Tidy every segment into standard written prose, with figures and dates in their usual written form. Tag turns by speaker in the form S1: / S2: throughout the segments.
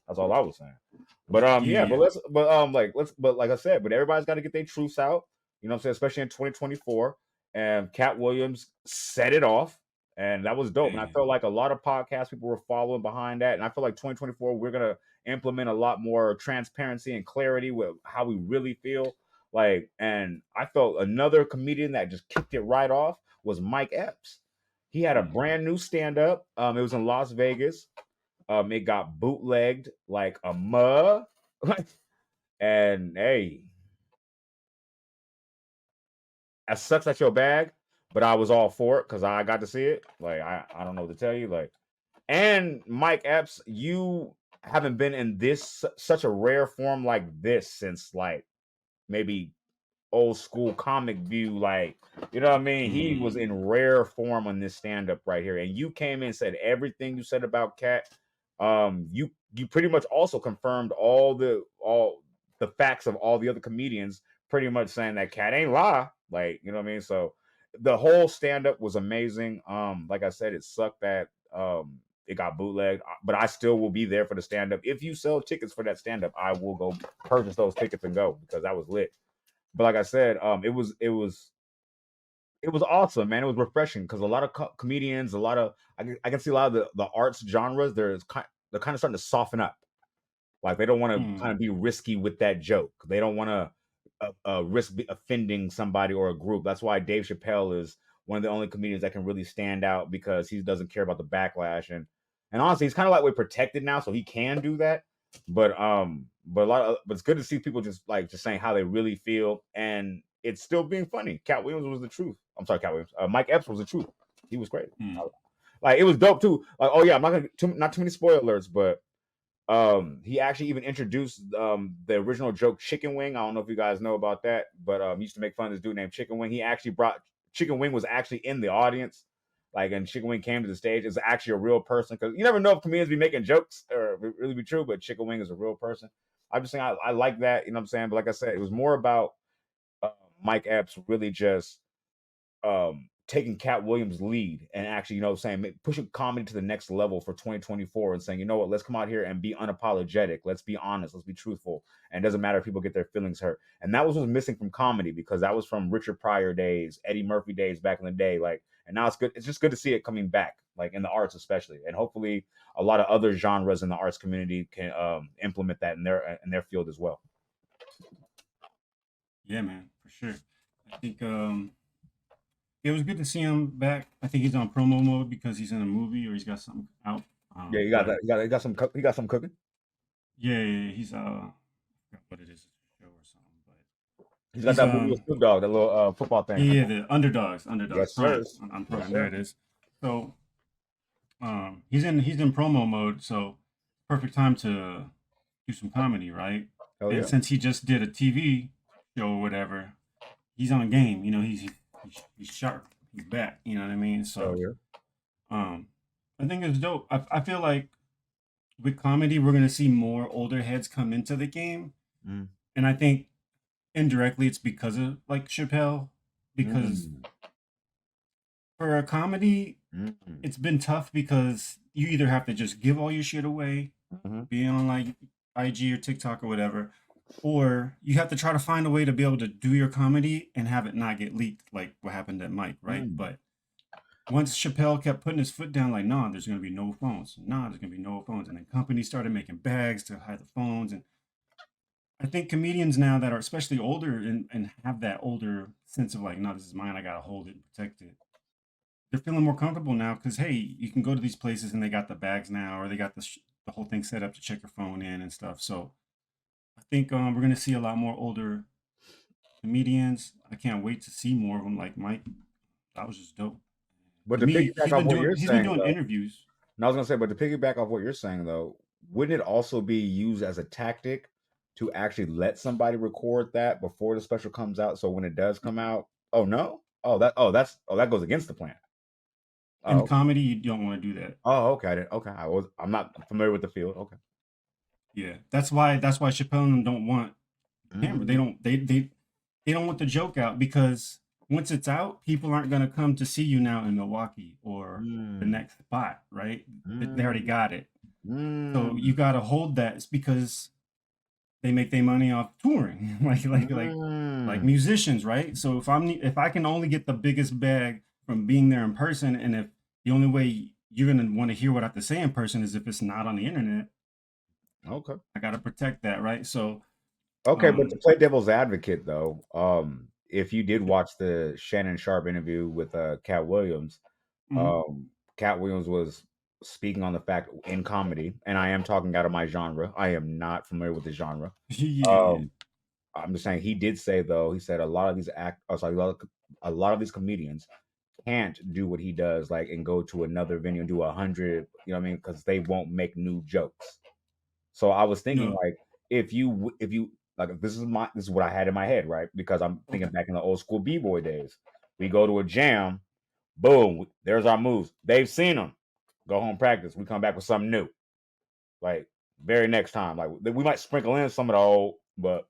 S1: That's all I was saying. But yeah,
S2: Yeah.
S1: but like I said, but everybody's got to get their truths out. You know what I'm saying? Especially in 2024. And Katt Williams set it off, and that was dope. And I
S2: Man.
S1: felt like a lot of podcast people were following behind that. And I feel like 2024, we're gonna implement a lot more transparency and clarity with how we really feel. Like, and I felt another comedian that just kicked it right off was Mike Epps. He had a
S2: Mm.
S1: brand new stand up. It was in Las Vegas. It got bootlegged like a mug. And hey, that sucks at your bag, but I was all for it because I got to see it. Like, I don't know what to tell you. Like, and Mike Epps, you haven't been in this such a rare form like this since like maybe old school comic view. Like, you know what I mean? He was
S2: Mm.
S1: in rare form on this stand up right here, and you came in and said everything you said about Katt. You pretty much also confirmed all the facts of all the other comedians, pretty much saying that Katt ain't lie. Like, you know what I mean? So the whole stand up was amazing. Like I said, it sucked that it got bootlegged, but I still will be there for the stand up. If you sell tickets for that stand up, I will go purchase those tickets and go because that was lit. But like I said, it was awesome, man. It was refreshing because a lot of comedians, a lot of I can see a lot of the arts genres. They're kind of starting to soften up. Like they don't want to kind
S2: Mm.
S1: of be risky with that joke. They don't want to risk offending somebody or a group. That's why Dave Chappelle is one of the only comedians that can really stand out because he doesn't care about the backlash and honestly, he's kind of like we're protected now, so he can do that. But it's good to see people just saying how they really feel, and it's still being funny. Katt Williams was the truth. I'm sorry, Katt Williams. Mike Epps was the truth. He was great.
S2: Mm.
S1: Like it was dope too. Like, oh yeah, I'm not gonna not too many spoilers, but he actually even introduced the original joke Chicken Wing. I don't know if you guys know about that, but he used to make fun of this dude named Chicken Wing. He actually brought Chicken Wing was actually in the audience. Like, and Chicken Wing came to the stage. It's actually a real person because you never know if comedians be making jokes or if it really be true, but Chicken Wing is a real person. I'm just saying I like that, you know what I'm saying? But like I said, it was more about uh, Mike Epps really just taking Katt Williams' lead and actually, saying pushing comedy to the next level for 2024 and saying, you know what, let's come out here and be unapologetic. Let's be honest. Let's be truthful. And it doesn't matter if people get their feelings hurt. And that was what's missing from comedy because that was from Richard Pryor days, Eddie Murphy days back in the day. Like, and now it's good. It's just good to see it coming back, like in the arts especially, and hopefully a lot of other genres in the arts community can implement that in their field as well.
S2: Yeah, man, for sure. I think it was good to see him back. I think he's on promo mode because he's in a movie or he's got something out.
S1: Yeah, you got
S2: But
S1: that. He got some cooking.
S2: yeah, he's I forgot what it is, a show or something. But
S1: He's got
S2: he's
S1: that movie with Snoop Dogg, that little football thing.
S2: yeah, the underdogs
S1: Yes, sir.
S2: Prime on
S1: Yes,
S2: Prime. There
S1: sir.
S2: it is. So he's in promo mode, so perfect time to do some comedy, right?
S1: Oh
S2: And
S1: yeah.
S2: since he just did a TV show or whatever, he's on game. He's sharp. He's back. You know what I mean?
S1: Oh
S2: So
S1: yeah.
S2: um, I think it's dope. I feel like with comedy, we're gonna see more older heads come into the game,
S1: Mm.
S2: and I think indirectly it's because of like Chappelle, because
S1: Mm.
S2: for a comedy,
S1: Mm.
S2: it's been tough because you either have to just give all your shit away,
S1: Mhm.
S2: be on like IG or TikTok or whatever, or you have to try to find a way to be able to do your comedy and have it not get leaked, like what happened at Mike, right?
S1: Mm.
S2: But once Chappelle kept putting his foot down, like, nah, there's gonna be no phones. Nah, there's gonna be no phones. And then companies started making bags to hide the phones. And I think comedians now that are especially older and have that older sense of like, no, this is mine, I gotta hold it and protect it. They're feeling more comfortable now because hey, you can go to these places and they got the bags now, or they got the whole thing set up to check your phone in and stuff. So I think we're gonna see a lot more older comedians. I can't wait to see more of them like Mike. That was just dope.
S1: But
S2: To
S1: to
S2: me,
S1: piggyback off what you're
S2: he's been
S1: saying,
S2: doing
S1: though,
S2: interviews.
S1: and I was gonna say, but to piggyback off what you're saying, though, wouldn't it also be used as a tactic to actually let somebody record that before the special comes out? So when it does come out, oh no, that goes against the plan.
S2: In
S1: Oh,
S2: comedy, you don't want to do that.
S1: oh, okay, okay. I'm not familiar with the field. Okay.
S2: Yeah, that's why Chappelle and them don't want camera. They
S1: Mm.
S2: don't they don't want the joke out because once it's out, people aren't gonna come to see you now in Milwaukee or the
S1: Mm.
S2: next spot, right? They already
S1: Mm.
S2: got it. So you gotta hold that. It's because they make their money off touring, like musicians, right? So if I can only get the biggest bag from being there in person, and if the only way you're gonna want to hear what I have to say in person is if it's not on the internet,
S1: Okay.
S2: I gotta protect that, right? So,
S1: Okay, but to play devil's advocate though, if you did watch the Shannon Sharp interview with Cat Williams,
S2: mhm.
S1: um, Cat Williams was speaking on the fact in comedy, and I am talking out of my genre. I am not familiar with the genre.
S2: Yeah,
S1: Um, I'm just saying he did say though, he said a lot of these a lot of these comedians can't do what he does, like and go to another venue and do 100, you know what I mean? Because they won't make new jokes. So I was thinking
S2: no,
S1: like if you like this is what I had in my head, right? Because I'm thinking
S2: okay.
S1: back in the old school b-boy days. We go to a jam, boom, there's our moves. They've seen them. Go home practice. We come back with something new. Like very next time. Like we might sprinkle in some of the old, but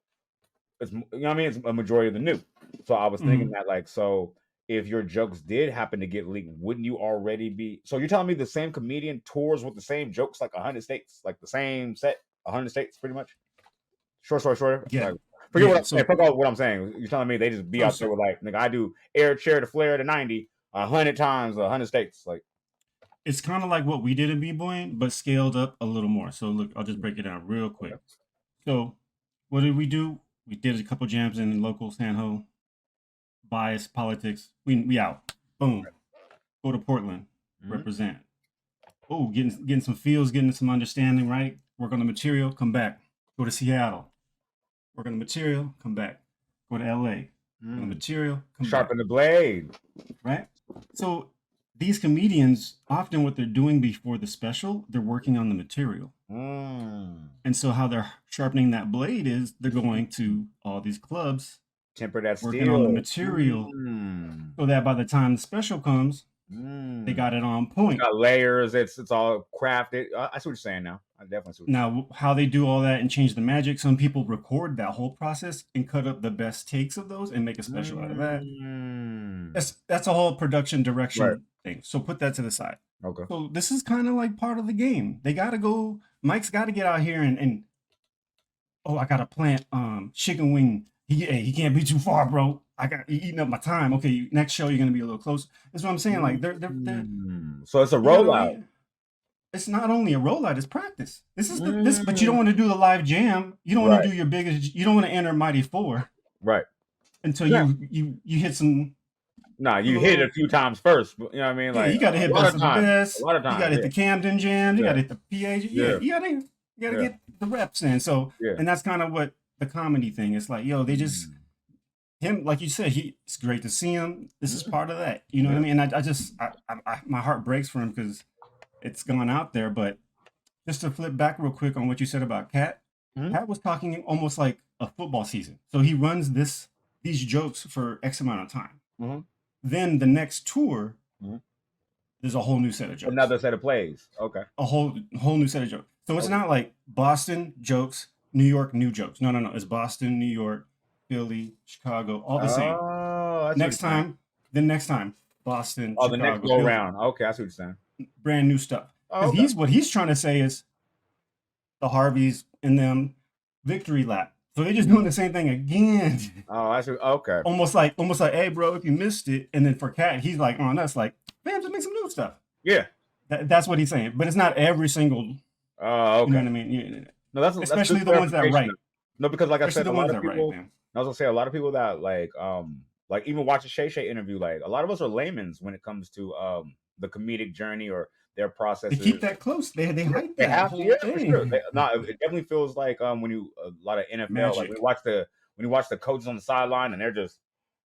S1: it's you know what I mean? It's a majority of the new. So I was thinking
S2: Mhm.
S1: that like so if your jokes did happen to get leaked, wouldn't you already be so you're telling me the same comedian tours with the same jokes like 100 states, like the same set, 100 states pretty much? Short story short,
S2: Yeah,
S1: like forget what
S2: yeah.
S1: I'm saying. Forget what I'm saying. You're telling me they just be
S2: So,
S1: out there
S2: so
S1: with like, nigga, I do air chair to flare to 90 100 times 100 states. Like,
S2: it's kind of like what we did in b-boying, but scaled up a little more. So look, I'll just
S1: mm,
S2: break it down real quick.
S1: okay.
S2: So what did we do? We did a couple jams in local San Ho, bias, politics. We out. Boom. Go to Portland,
S1: Mhm.
S2: represent. Oh, getting some feels, getting some understanding, right? Work on the material, come back. Go to Seattle, work on the material, come back. Go to LA, work on the
S1: Mm.
S2: material, come back.
S1: Sharpen the blade.
S2: Right? So these comedians, often what they're doing before the special, they're working on the material.
S1: Mm.
S2: And so how they're sharpening that blade is they're going to all these clubs,
S1: Temper that
S2: working on the
S1: steel.
S2: material,
S1: Mm.
S2: so that by the time the special comes, they
S1: Mm.
S2: got it on
S1: It's
S2: point.
S1: got layers. It's all crafted. I see what you're saying now. I definitely see what you're saying.
S2: Now, how they do all that and change the magic, some people record that whole process and cut up the best takes of those and make a special out of that.
S1: Mm.
S2: That's a whole production
S1: Right.
S2: direction thing. So put that to the side.
S1: Okay.
S2: So this is kind of like part of the game. They got to go. Mike's got to get out here and oh, I got to plant chicken wing. He can't be too far, bro. I got eating up my time. Okay, next show you're gonna be a little closer. That's what I'm saying. Like they're
S1: So it's a
S2: you gotta
S1: rollout.
S2: it's not only a rollout, it's practice. This is this, but you don't
S1: Mm.
S2: want to do the live jam. You don't want to
S1: Right.
S2: do your biggest. You don't want to enter Mighty Four
S1: Right.
S2: until
S1: Yeah.
S2: you hit some
S1: Nah, you hit it a
S2: little.
S1: few times first. You know what I mean?
S2: Yeah,
S1: Like
S2: you got to
S1: a
S2: hit
S1: lot
S2: best
S1: of
S2: of the
S1: times. A
S2: best.
S1: lot of
S2: You got
S1: times.
S2: to hit the Camden jams. You got
S1: Yeah.
S2: to hit the PA. Yeah,
S1: Yeah.
S2: you gotta
S1: Yeah.
S2: get the reps in. So,
S1: Yeah.
S2: and that's kind of what the comedy thing. It's like, yo, they just
S1: Mm.
S2: him, like you said, it's great to see him. This is
S1: Mm.
S2: part of that. You know what
S1: Yeah.
S2: I mean? And I just, my heart breaks for him because it's gone out there. But just to flip back real quick on what you said about Cat,
S1: Mm.
S2: Cat was talking almost like a football season. So he runs these jokes for X amount of time.
S1: Mhm.
S2: Then the next tour,
S1: Mhm.
S2: there's a whole new set of jokes,
S1: Another set of plays. Okay.
S2: a whole new set of jokes. So it's
S1: Okay.
S2: not like Boston jokes, New York new jokes. No, no, no. It's Boston, New York, Philly, Chicago, all the same.
S1: Oh, that's what you're
S2: Next
S1: saying.
S2: time, then next time, Boston,
S1: Oh, the next
S2: Chicago,
S1: go
S2: Philly,
S1: round. Okay, I see what you're saying.
S2: brand new stuff.
S1: Oh,
S2: Because
S1: okay.
S2: what he's trying to say is the Harveys and them victory lap. So they're just doing the same thing again.
S1: Oh, I see. Okay.
S2: almost like, hey, bro, if you missed it. And then for Cat, he's like, oh, that's like, man, just make some new stuff.
S1: Yeah.
S2: That's what he's saying. But it's not every single,
S1: Oh,
S2: you know
S1: okay.
S2: what I mean?
S1: No, that's good
S2: Especially the ones that
S1: clarification.
S2: write.
S1: No, because like I
S2: Especially
S1: said,
S2: the
S1: a lot
S2: ones
S1: of
S2: that write,
S1: people.
S2: man.
S1: I was gonna say a lot of people that like even watch a Shay interview. Like a lot of us are laymen's when it comes to the comedic journey or their
S2: They keep
S1: processes.
S2: that close. They hype
S1: They
S2: that
S1: have to,
S2: whole
S1: yeah, for sure.
S2: thing.
S1: No, it definitely feels like when you a lot of NFL, like
S2: Magic.
S1: when you watch the coaches on the sideline and they're just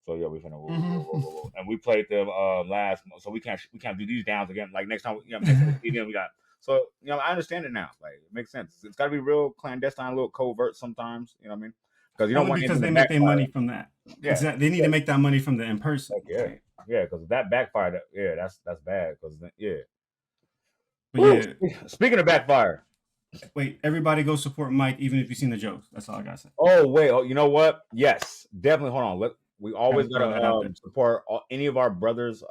S1: so yeah, we finna
S2: Mm-hmm.
S1: and we played them last month, so we can't do these downs again. Like next time, you know, next time we see them, we got so you know I understand it now. Like it makes sense. It's got to be real clandestine, a little covert sometimes. You know what I mean? Because you don't
S2: Only
S1: want anything
S2: because
S1: to
S2: they make their money
S1: backfire.
S2: from that.
S1: Yeah,
S2: They need to make that money from the in person,
S1: heck yeah,
S2: right?
S1: yeah. Because that backfire, yeah, that's bad. Because yeah.
S2: But
S1: Woo!
S2: yeah,
S1: Speaking of backfire.
S2: wait, everybody go support Mike, even if you've seen the jokes. That's all I gotta say.
S1: Oh wait, oh, you know what? Yes, definitely. Hold on. We
S2: Gotta
S1: always
S2: throw
S1: gotta
S2: that out there.
S1: support any of our brothers.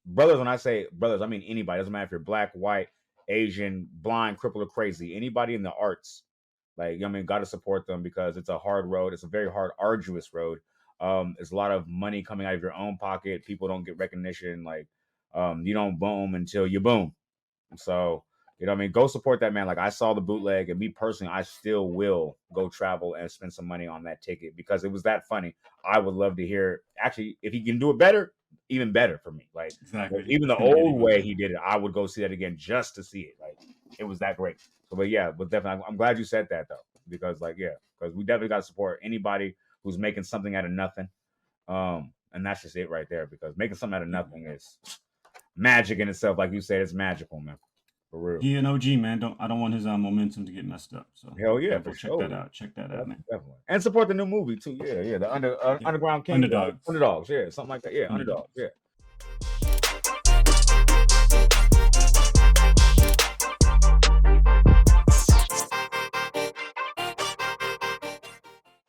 S1: Brothers. When I say brothers, I mean anybody. Doesn't matter if you're black, white, Asian, blind, crippled, or crazy, anybody in the arts, like, you know what I mean, got to support them because it's a hard road. It's a very hard, arduous road. It's a lot of money coming out of your own pocket. People don't get recognition. Like, you don't boom until you boom. So, you know what I mean? Go support that man. Like, I saw the bootleg, and me personally, I still will go travel and spend some money on that ticket because it was that funny. I would love to hear, actually, if he can do it better, even better for me. Like
S2: Exactly.
S1: even
S2: It's
S1: the
S2: gonna get
S1: old
S2: even
S1: way
S2: better.
S1: he did it, I would go see that again just to see it. Like, it was that great. So, but yeah, but definitely, I'm glad you said that though, because like, yeah, because we definitely got to support anybody who's making something out of nothing. And that's just it right there, because making something out of
S2: Yeah.
S1: nothing is magic in itself. Like you said, it's magical, man. For real.
S2: He an OG, man. I don't want his momentum to get messed up. So
S1: Hell yeah,
S2: yeah,
S1: for
S2: go check that
S1: sure.
S2: out. Check that out,
S1: Definitely,
S2: man.
S1: definitely. And support the new movie too. Yeah, yeah. The
S2: Yeah.
S1: Underground King,
S2: Underdogs.
S1: Underdogs. Yeah, something like that. Yeah,
S2: Underdogs.
S1: Underdogs. Yeah.